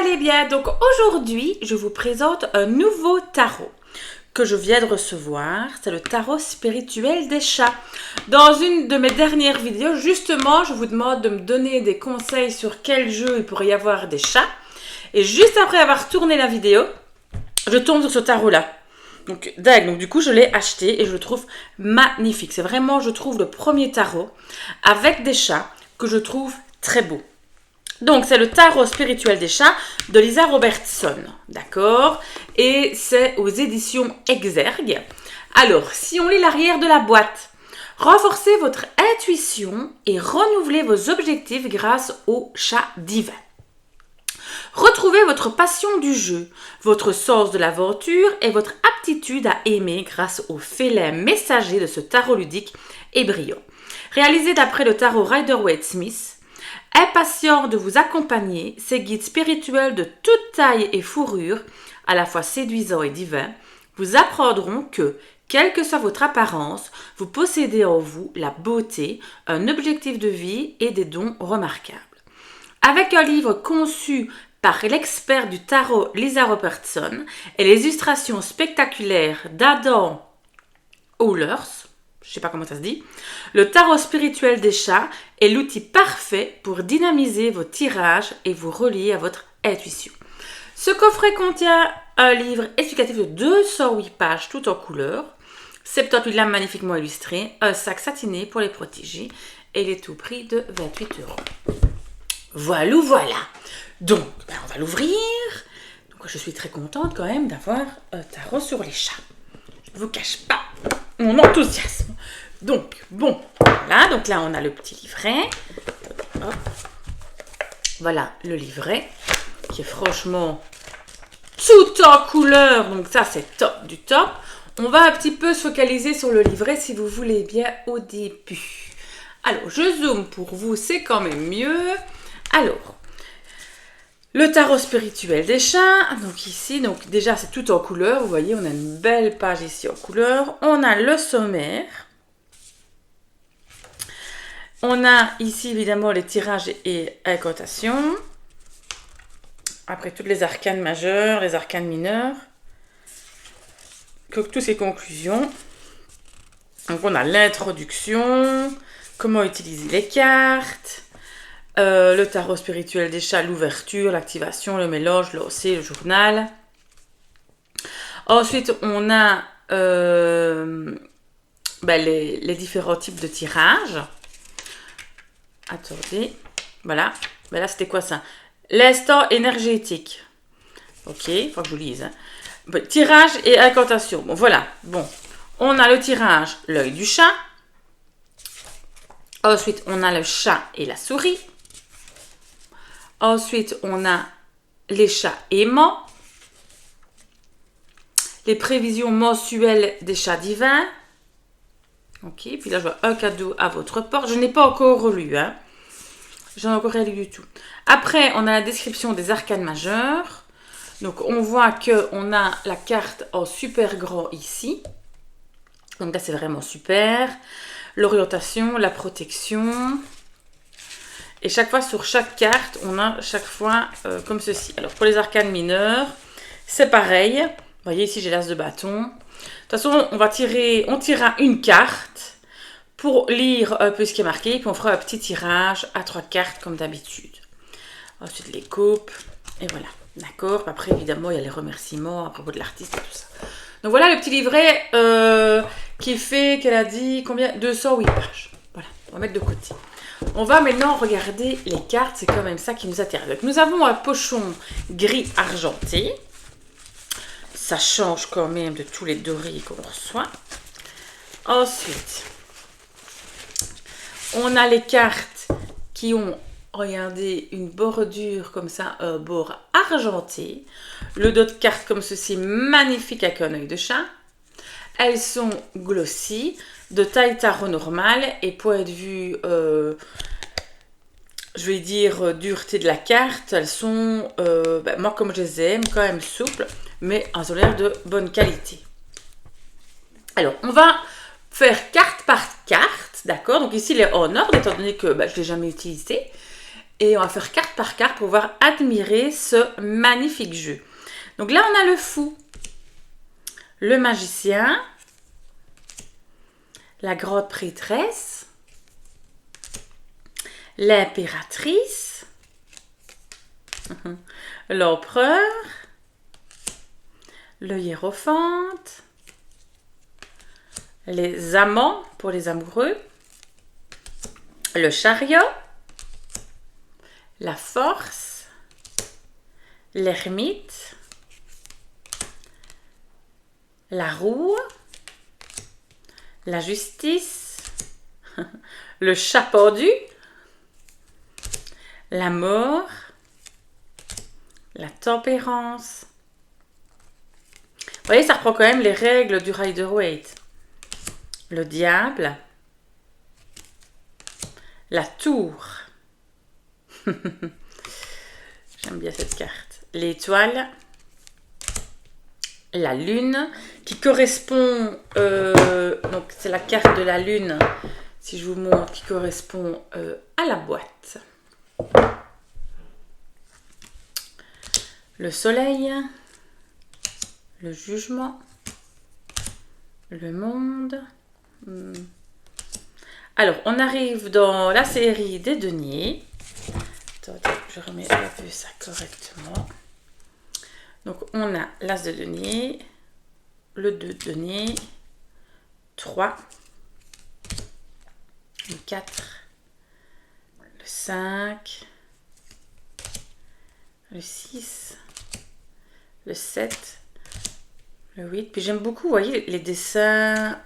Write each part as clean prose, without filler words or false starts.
allez bien. Donc aujourd'hui, je vous présente un nouveau tarot que je viens de recevoir. C'est le tarot spirituel des chats. Dans une de mes dernières vidéos, justement, je vous demande de me donner des conseils sur quel jeu il pourrait y avoir des chats. Et juste après avoir tourné la vidéo, je tombe sur ce tarot-là. Donc du coup, je l'ai acheté et je le trouve magnifique. C'est vraiment, je trouve, le premier tarot avec des chats que je trouve très beau. Donc, c'est le tarot spirituel des chats de Lisa Robertson, d'accord? Et c'est aux éditions Exergue. Alors, si on lit l'arrière de la boîte, renforcez votre intuition et renouvelez vos objectifs grâce au chat divin. Retrouvez votre passion du jeu, votre sens de l'aventure et votre aptitude à aimer grâce au félin messager de ce tarot ludique et brillant. Réalisé d'après le tarot Rider-Waite-Smith, impatient de vous accompagner, ces guides spirituels de toute taille et fourrure, à la fois séduisants et divins, vous apprendront que, quelle que soit votre apparence, vous possédez en vous la beauté, un objectif de vie et des dons remarquables. Avec un livre conçu par l'expert du tarot Lisa Robertson et les illustrations spectaculaires d'Adam Howlers, je ne sais pas comment ça se dit, le tarot spirituel des chats est l'outil parfait pour dynamiser vos tirages et vous relier à votre intuition. Ce coffret contient un livre explicatif de 208 pages tout en couleur, 78 lames magnifiquement illustrées, un sac satiné pour les protéger et les tout prix de 28 €. Voilà. Donc, on va l'ouvrir. Donc, je suis très contente quand même d'avoir un tarot sur les chats. Je ne vous cache pas mon enthousiasme. Donc, bon, voilà. Donc là, on a le petit livret. Hop. Voilà le livret qui est franchement tout en couleur. Donc ça, c'est top du top. On va un petit peu se focaliser sur le livret si vous voulez bien au début. Alors, je zoome pour vous, c'est quand même mieux. Alors, le tarot spirituel des chats, donc ici, donc déjà c'est tout en couleur, vous voyez, on a une belle page ici en couleur. On a le sommaire. On a ici évidemment les tirages et incantations. Après toutes les arcanes majeures, les arcanes mineures. Toutes ces conclusions. Donc on a l'introduction, comment utiliser les cartes. Le tarot spirituel des chats, l'ouverture, l'activation, le mélange, l'OC, le journal. Ensuite, on a les différents types de tirages. Attendez, voilà. Là, c'était quoi ça? L'instant énergétique. Ok, il faut que je lise. Tirage et incantation. Bon, voilà. Bon, on a le tirage, l'œil du chat. Ensuite, on a le chat et la souris. Ensuite, on a les chats aimants, les prévisions mensuelles des chats divins. Ok, puis là, je vois un cadeau à votre porte. Je n'ai pas encore relu, hein. Je n'en ai encore rien lu du tout. Après, on a la description des arcanes majeures. Donc, on voit qu'on a la carte en super grand ici. Donc là, c'est vraiment super. L'orientation, la protection. Et chaque fois, sur chaque carte, on a chaque fois comme ceci. Alors, pour les arcanes mineures, c'est pareil. Vous voyez, ici, j'ai l'as de bâton. De toute façon, on tirera une carte pour lire un peu ce qui est marqué. Puis, on fera un petit tirage à 3 cartes, comme d'habitude. Ensuite, les coupes. Et voilà. D'accord. Après, évidemment, il y a les remerciements à propos de l'artiste et tout ça. Donc, voilà le petit livret qui fait, qu'elle a dit, combien? 208 pages. Voilà. On va mettre de côté. On va maintenant regarder les cartes, c'est quand même ça qui nous intéresse. Donc, nous avons un pochon gris argenté. Ça change quand même de tous les dorés qu'on reçoit. Ensuite, on a les cartes qui ont, regardez, une bordure comme ça, un bord argenté. Le dos de carte comme ceci, magnifique avec un œil de chat. Elles sont glossy, de taille tarot normale et point de vue, je vais dire, dureté de la carte, elles sont, moi comme je les aime, quand même souples, mais elles ont l'air de bonne qualité. Alors, on va faire carte par carte, d'accord? Donc ici, il est en ordre, étant donné que je ne l'ai jamais utilisé. Et on va faire carte par carte pour pouvoir admirer ce magnifique jeu. Donc là, on a le fou, le magicien, la grande prêtresse, l'impératrice, l'empereur, le hiérophante, les amants pour les amoureux, le chariot, la force, l'ermite, la roue, la justice, le chat pendu, la mort, la tempérance. Vous voyez, ça reprend quand même les règles du Rider-Waite. Le diable, la tour. J'aime bien cette carte. L'étoile, la lune, qui correspond, donc c'est la carte de la lune, si je vous montre, qui correspond à la boîte. Le soleil, le jugement, le monde. Alors, on arrive dans la série des deniers. Attendez, je remets un peu ça correctement. Donc, on a l'as de denier, le 2 de denier, 3, le 4, le 5, le 6, le 7, le 8. Puis j'aime beaucoup, vous voyez, les dessins,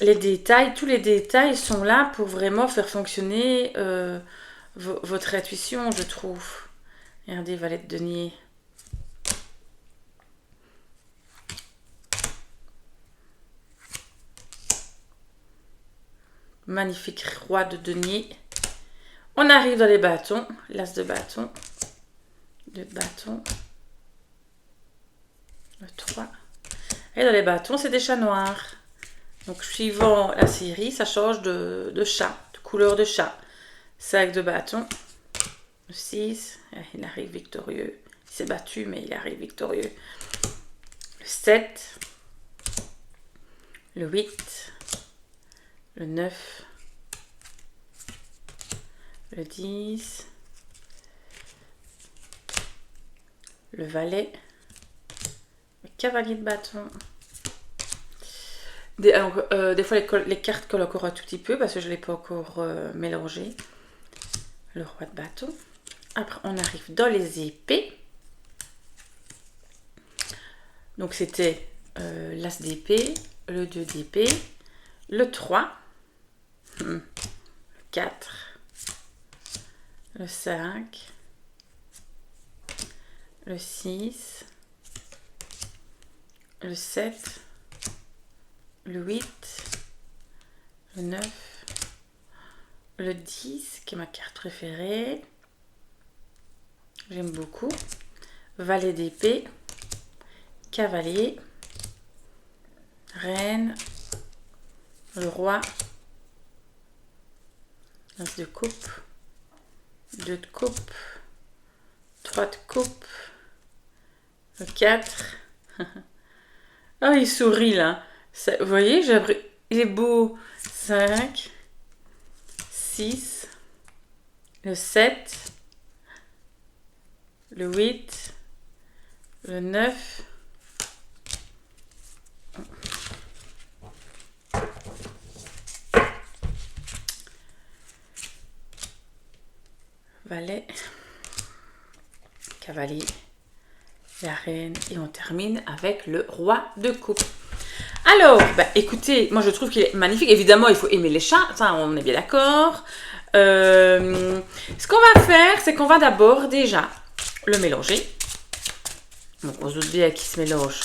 les détails. Tous les détails sont là pour vraiment faire fonctionner votre intuition, je trouve. Regardez, valet de denier. Magnifique roi de denier. On arrive dans les bâtons. L'as de bâton. 2 de bâton. Le 3. Et dans les bâtons, c'est des chats noirs. Donc, suivant la série, ça change de chat, de couleur de chat. 5 de bâton. Le 6. Il arrive victorieux. Il s'est battu, mais il arrive victorieux. Le 7. Le 8. Le 9. Le 10. Le valet. Le cavalier de bâton. Des fois, les cartes collent encore un tout petit peu parce que je ne l'ai pas encore mélangé. Le roi de bâton. Après, on arrive dans les épées. Donc, c'était l'as d'épée, le 2 d'épée, le 3, le 4, le 5, le 6, le 7, le 8, le 9, le 10, qui est ma carte préférée. J'aime beaucoup. Valet d'épée, cavalier, reine, le roi, as de coupe, 2 de coupe, 3 de coupe, le 4. Ah, il sourit là. Vous voyez, il est beau. 5, 6, le 7, le 8, le 9, valet, cavalier, la reine et on termine avec le roi de coupe. Alors, bah, écoutez, moi je trouve qu'il est magnifique. Évidemment, il faut aimer les chats, ça on est bien d'accord. Ce qu'on va faire, c'est qu'on va d'abord déjà le mélanger. Donc on se doute bien qu'il se mélange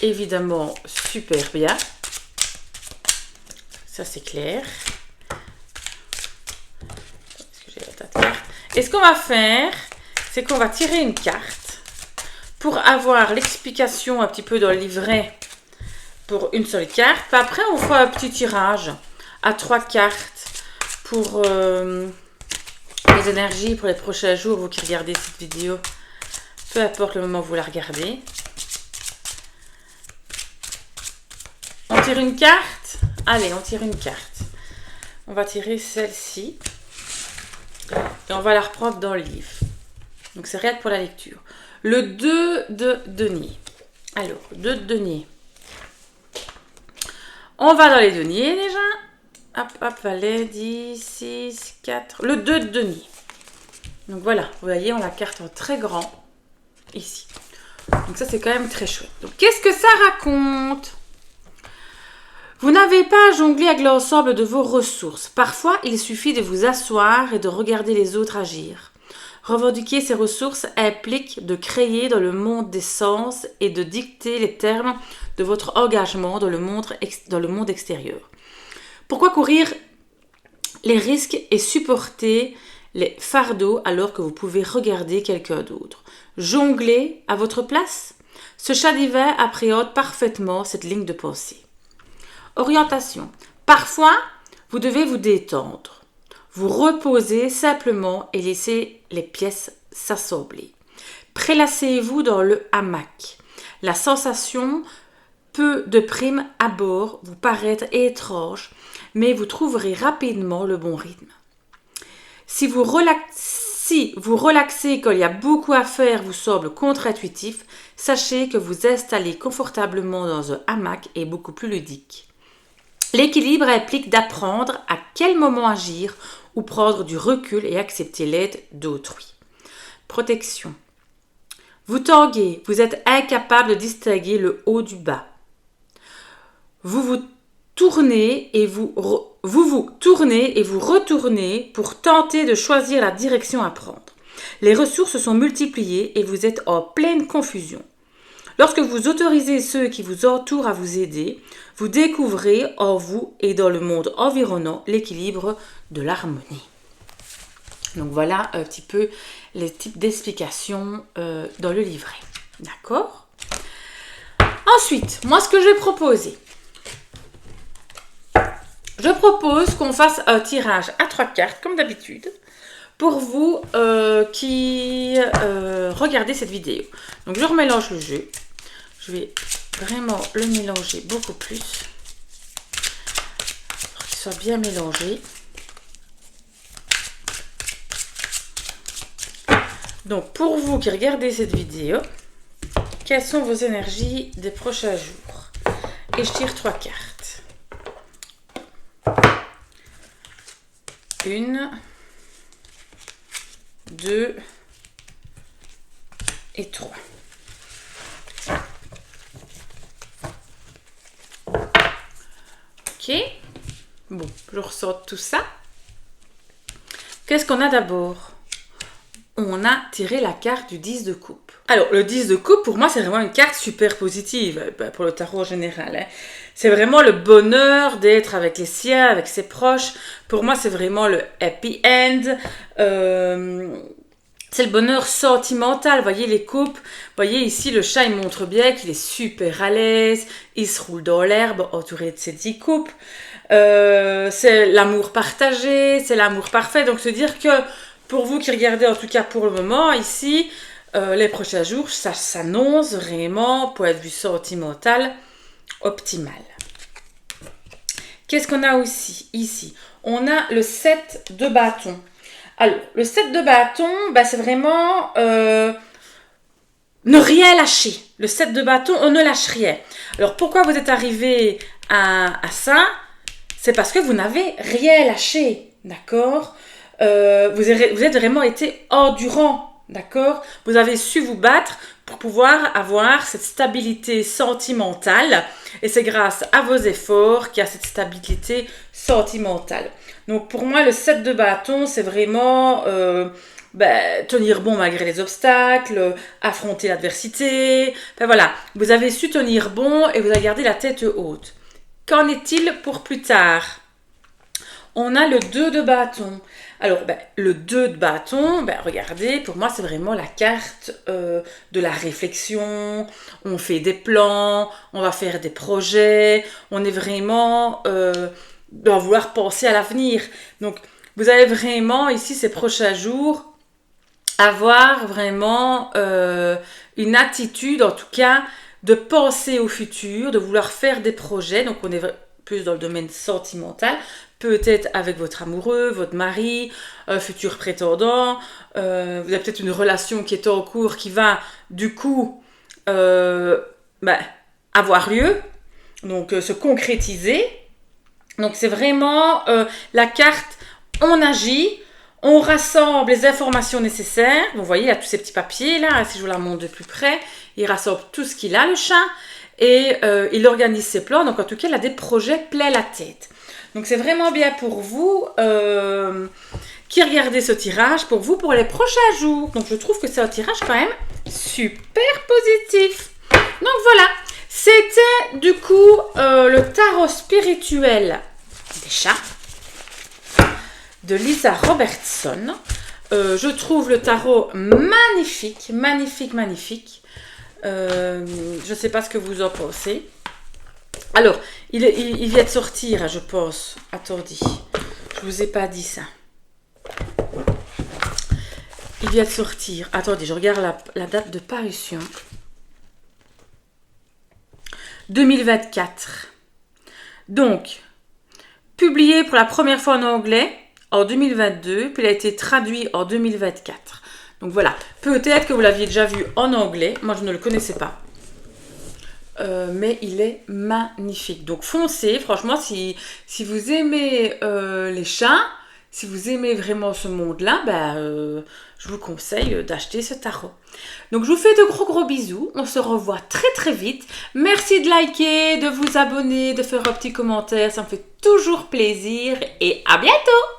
évidemment super bien. Ça c'est clair. Et ce qu'on va faire, c'est qu'on va tirer une carte pour avoir l'explication un petit peu dans le livret pour une seule carte. Puis après, on fera un petit tirage à 3 cartes pour les énergies pour les prochains jours, vous qui regardez cette vidéo, peu importe le moment où vous la regardez. On tire une carte. Allez, on tire une carte. On va tirer celle-ci. Et on va la reprendre dans le livre. Donc c'est rien que pour la lecture. Le 2 de denier. Alors, 2 de denier. On va dans les deniers déjà. Hop, hop, valet, 10, 6, 4. Le 2 de denier. Donc voilà, vous voyez, on la carte en très grand. Ici. Donc ça, c'est quand même très chouette. Donc, qu'est-ce que ça raconte? Vous n'avez pas à jongler avec l'ensemble de vos ressources. Parfois, il suffit de vous asseoir et de regarder les autres agir. Revendiquer ces ressources implique de créer dans le monde des sens et de dicter les termes de votre engagement dans le monde extérieur. Pourquoi courir les risques et supporter les fardeaux alors que vous pouvez regarder quelqu'un d'autre? Jongler à votre place? Ce chat divin appréhende parfaitement cette ligne de pensée. Orientation. Parfois, vous devez vous détendre. Vous reposer simplement et laisser les pièces s'assembler. Prélassez-vous dans le hamac. La sensation peut de prime abord vous paraître étrange, mais vous trouverez rapidement le bon rythme. Si vous relaxez quand il y a beaucoup à faire vous semble contre-intuitif, sachez que vous installer confortablement dans un hamac est beaucoup plus ludique. L'équilibre implique d'apprendre à quel moment agir ou prendre du recul et accepter l'aide d'autrui. Protection. Vous tanguez, vous êtes incapable de distinguer le haut du bas. Vous vous tournez et vous retournez pour tenter de choisir la direction à prendre. Les ressources sont multipliées et vous êtes en pleine confusion. Lorsque vous autorisez ceux qui vous entourent à vous aider, vous découvrez en vous et dans le monde environnant l'équilibre de l'harmonie. Donc voilà un petit peu les types d'explications dans le livret. D'accord? Ensuite, moi ce que je vais proposer, je propose qu'on fasse un tirage à 3 cartes comme d'habitude pour vous qui regardez cette vidéo. Donc je remélange le jeu. Je vais vraiment le mélanger beaucoup plus pour qu'il soit bien mélangé. Donc pour vous qui regardez cette vidéo, quelles sont vos énergies des prochains jours? Et je tire 3 cartes. 1, 2 et 3. Ok, bon, je ressors tout ça. Qu'est-ce qu'on a d'abord? On a tiré la carte du 10 de coupe. Alors, le 10 de coupe, pour moi, c'est vraiment une carte super positive pour le tarot en général. C'est vraiment le bonheur d'être avec les siens, avec ses proches. Pour moi, c'est vraiment le happy end. C'est le bonheur sentimental. Vous voyez les coupes. Vous voyez ici, le chat, il montre bien qu'il est super à l'aise. Il se roule dans l'herbe, entouré de ses 10 coupes. C'est l'amour partagé, c'est l'amour parfait. Donc, se dire que pour vous qui regardez, en tout cas pour le moment, ici, les prochains jours, ça s'annonce vraiment, point de vue sentimental, optimal. Qu'est-ce qu'on a aussi ici? On a le 7 de bâton. Alors, le 7 de bâton, c'est vraiment ne rien lâcher. Le 7 de bâton, on ne lâche rien. Alors, pourquoi vous êtes arrivé à ça? C'est parce que vous n'avez rien lâché, d'accord? Vous êtes vraiment été endurant, d'accord? Vous avez su vous battre pour pouvoir avoir cette stabilité sentimentale et c'est grâce à vos efforts qu'il y a cette stabilité sentimentale. Donc pour moi, le 7 de bâton, c'est vraiment tenir bon malgré les obstacles, affronter l'adversité. Enfin voilà, vous avez su tenir bon et vous avez gardé la tête haute. Qu'en est-il pour plus tard? On a le 2 de bâton. Alors, le 2 de bâton, regardez, pour moi, c'est vraiment la carte de la réflexion. On fait des plans, on va faire des projets. On est vraiment dans vouloir penser à l'avenir. Donc, vous allez vraiment, ici, ces prochains jours, avoir vraiment une attitude, en tout cas, de penser au futur, de vouloir faire des projets. Donc, on est plus dans le domaine sentimental, peut-être avec votre amoureux, votre mari, futur prétendant. Vous avez peut-être une relation qui est en cours qui va, du coup, avoir lieu, donc se concrétiser. Donc, c'est vraiment la carte, on agit. On rassemble les informations nécessaires. Vous voyez, il y a tous ces petits papiers là. Si je vous la montre de plus près, il rassemble tout ce qu'il a, le chat. Et il organise ses plans. Donc, en tout cas, il a des projets plein la tête. Donc, c'est vraiment bien pour vous qui regardez ce tirage, pour vous, pour les prochains jours. Donc, je trouve que c'est un tirage quand même super positif. Donc, voilà. C'était du coup le tarot spirituel des chats de Lisa Robertson. Je trouve le tarot magnifique, magnifique, magnifique. Je ne sais pas ce que vous en pensez. Alors, il vient de sortir, je pense. Attendez, je ne vous ai pas dit ça. Il vient de sortir. Attendez, je regarde la date de parution. 2024. Donc, publié pour la première fois en anglais en 2022, puis il a été traduit en 2024. Donc voilà, peut-être que vous l'aviez déjà vu en anglais, moi je ne le connaissais pas. Mais il est magnifique. Donc foncez, franchement, si vous aimez les chats, si vous aimez vraiment ce monde-là, je vous conseille d'acheter ce tarot. Donc je vous fais de gros bisous, on se revoit très très vite. Merci de liker, de vous abonner, de faire un petit commentaire, ça me fait toujours plaisir et à bientôt!